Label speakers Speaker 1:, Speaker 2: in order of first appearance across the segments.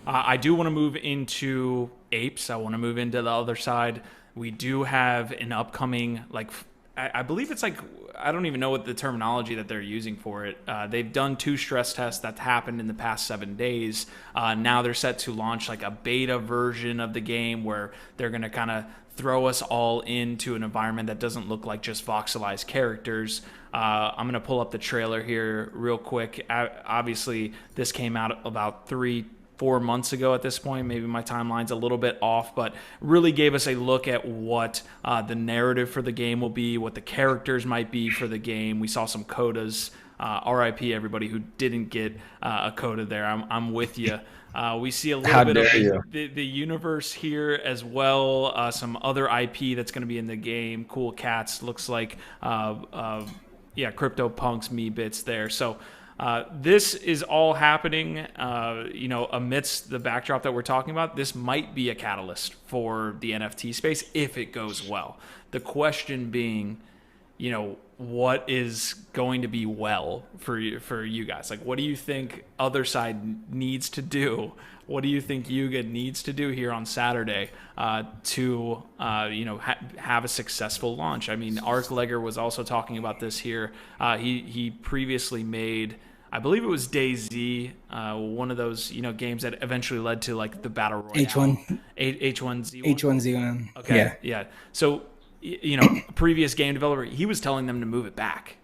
Speaker 1: I do want to move into apes. I want to move into the other side. We do have an upcoming, like, I believe it's like, I don't even know what the terminology that they're using for it. They've done 2 stress tests that's happened in the past 7 days. Now they're set to launch like a beta version of the game where they're going to kind of throw us all into an environment that doesn't look like just voxelized characters. I'm going to pull up the trailer here real quick. Obviously, this came out about 4 months ago at this point. Maybe my timeline's a little bit off, but really gave us a look at what the narrative for the game will be, what the characters might be for the game. We saw some codas. RIP everybody who didn't get a coda there. I'm with you. We see a little bit of the universe here as well. Some other IP that's going to be in the game. Cool cats. Looks like CryptoPunks, me bits there. So this is all happening, amidst the backdrop that we're talking about. This might be a catalyst for the NFT space if it goes well. The question being, what is going to be well for you guys? Like, what do you think Otherside needs to do? What do you think Yuga needs to do here on Saturday to have a successful launch? I mean, Arc Legger was also talking about this here. He previously made, I believe it was DayZ, one of those games that eventually led to like the battle royale. H1Z1.
Speaker 2: H1Z1.
Speaker 1: Okay, yeah. So previous game developer, he was telling them to move it back.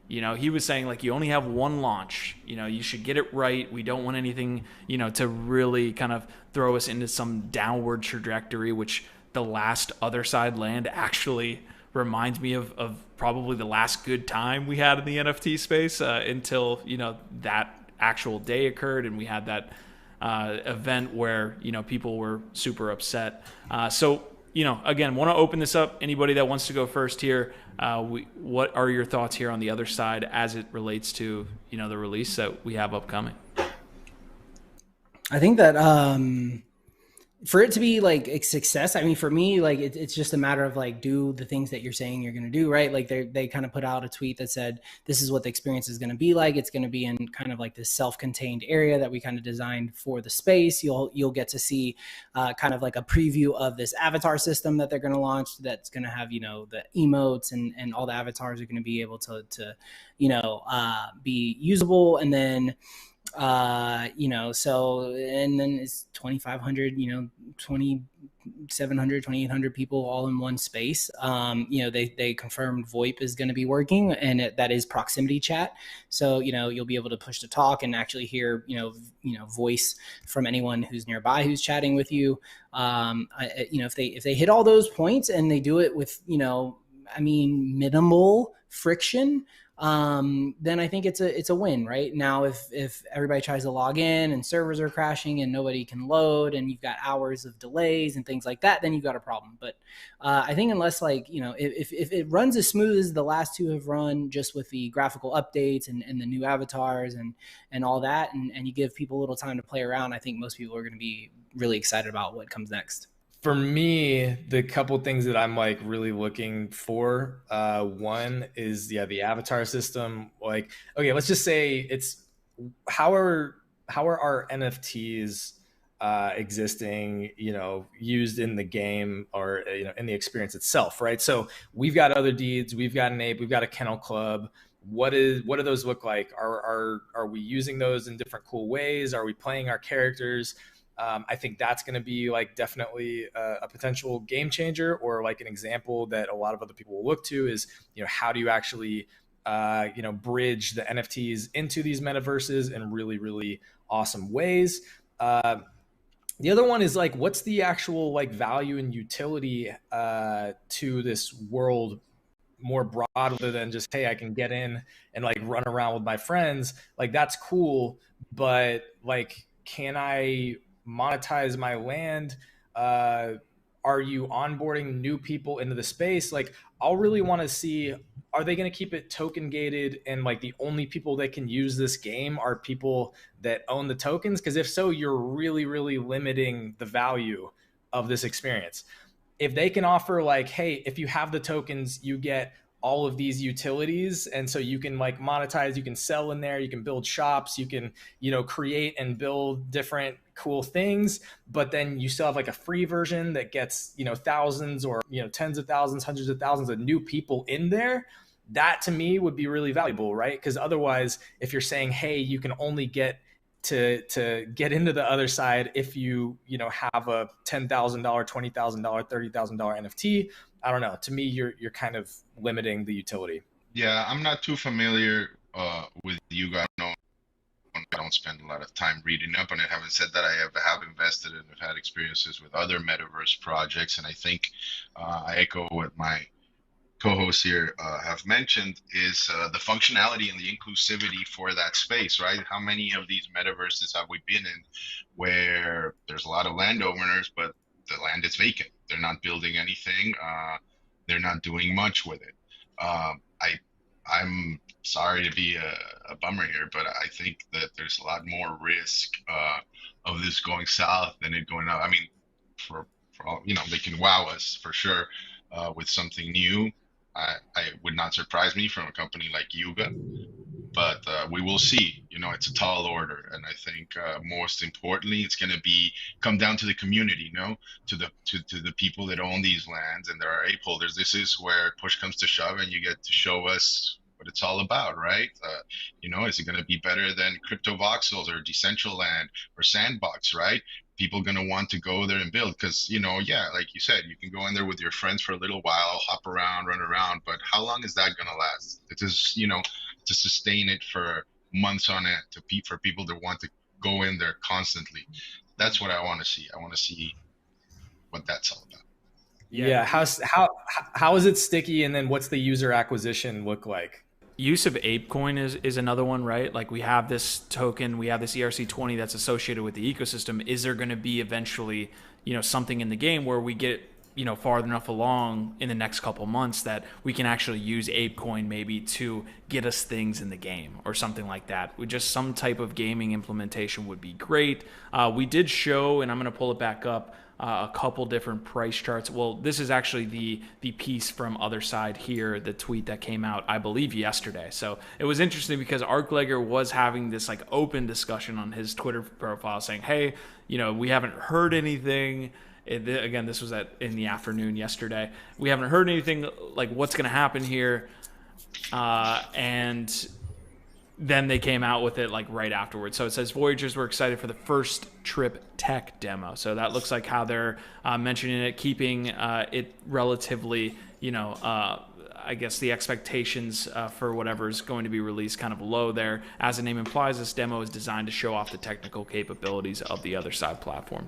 Speaker 1: He was saying, like, you only have one launch. You should get it right. We don't want anything, to really kind of throw us into some downward trajectory, which the last Otherside land actually reminds me of probably the last good time we had in the NFT space until, that actual day occurred and we had that event where, people were super upset. Again, want to open this up. Anybody that wants to go first here, what are your thoughts here on the other side as it relates to, the release that we have upcoming?
Speaker 2: I think that for it to be like a success, I mean, for me, like it's just a matter of like, do the things that you're saying you're going to do, right? Like they kind of put out a tweet that said, this is what the experience is going to be like. It's going to be in kind of like this self-contained area that we kind of designed for the space. You'll get to see kind of like a preview of this avatar system that they're going to launch. That's going to have, the emotes and all the avatars are going to be able to be usable. And then, so, and then it's 2,500, 2,700, 2,800 people all in one space. They confirmed VoIP is going to be working, and that is proximity chat. So, you'll be able to push to talk and actually hear, voice from anyone who's nearby, who's chatting with you. If they hit all those points and they do it with, minimal friction, then I think it's a win. Right now, if everybody tries to log in and servers are crashing and nobody can load and you've got hours of delays and things like that, then you've got a problem. But I think unless if it runs as smooth as the last 2 have run, just with the graphical updates and the new avatars and all that, and you give people a little time to play around, I think most people are going to be really excited about what comes next.
Speaker 3: For me, the couple things that I'm like really looking for, one is the avatar system. Like, okay, let's just say it's how are our NFTs existing, used in the game or in the experience itself, right? So we've got other deeds, we've got an ape, we've got a kennel club. What do those look like? Are we using those in different cool ways? Are we playing our characters? I think that's going to be like definitely a potential game changer, or like an example that a lot of other people will look to is, how do you actually, bridge the NFTs into these metaverses in really, really awesome ways. The other one is like, what's the actual like value and utility to this world more broadly than just, hey, I can get in and like run around with my friends. Like, that's cool, but like, can I monetize my land? Are you onboarding new people into the space? Like, I'll really want to see, are they going to keep it token gated and like the only people that can use this game are people that own the tokens? Because if so, you're really, really limiting the value of this experience. If they can offer like, hey, if you have the tokens, you get all of these utilities. And so you can like monetize, you can sell in there, you can build shops, you can, you know, create and build different cool things, but then you still have like a free version that gets, you know, thousands or, you know, tens of thousands, hundreds of thousands of new people in there. That to me would be really valuable, right? Because otherwise, if you're saying, hey, you can only get to get into the other side if you know, have a $10,000, $20,000, $30,000 NFT, I don't know. To me, you're kind of limiting the utility.
Speaker 4: Yeah, I'm not too familiar with Yuga. I don't spend a lot of time reading up on it. Having said that, I have invested and have had experiences with other metaverse projects, and I think I echo what my co-hosts here have mentioned is the functionality and the inclusivity for that space, right? How many of these metaverses have we been in where there's a lot of landowners, but the land is vacant? They're not building anything. They're not doing much with it. I'm sorry to be a bummer here, but I think that there's a lot more risk of this going south than it going up. I mean, for all, you know, they can wow us for sure with something new. I would not surprise me from a company like Yuga, but we will see. You know, it's a tall order, and I think most importantly, it's going to come down to the community, you know, to the people that own these lands and there are ape holders. This is where push comes to shove, and you get to show us what it's all about, right? You know, is it going to be better than Crypto Voxels or Decentraland or Sandbox, right? People going to want to go there and build because, you know, yeah, like you said, you can go in there with your friends for a little while, hop around, run around, but how long is that going to last? It is, you know, to sustain it for months on end, for people that want to go in there constantly. That's what I want to see. I want to see what that's all about.
Speaker 3: Yeah. How is it sticky? And then what's the user acquisition look like?
Speaker 1: Use of ApeCoin is another one, right? Like we have this token, we have this ERC20 that's associated with the ecosystem. Is there going to be eventually, you know, something in the game where we get, you know, far enough along in the next couple months that we can actually use ApeCoin maybe to get us things in the game or something like that? With just some type of gaming implementation would be great. We did show, and I'm going to pull it back up, a couple different price charts. Well, this is actually the piece from Otherside here, the tweet that came out, I believe, yesterday. So it was interesting because Arclegger was having this like open discussion on his Twitter profile saying, hey, you know, we haven't heard anything. Again, this was in the afternoon yesterday. We haven't heard anything, like what's going to happen here. And then they came out with it like right afterwards. So it says Voyagers were excited for the first trip tech demo. So that looks like how they're mentioning it, keeping it relatively, you know, I guess the expectations for whatever is going to be released kind of low there. As the name implies, this demo is designed to show off the technical capabilities of the Otherside platform.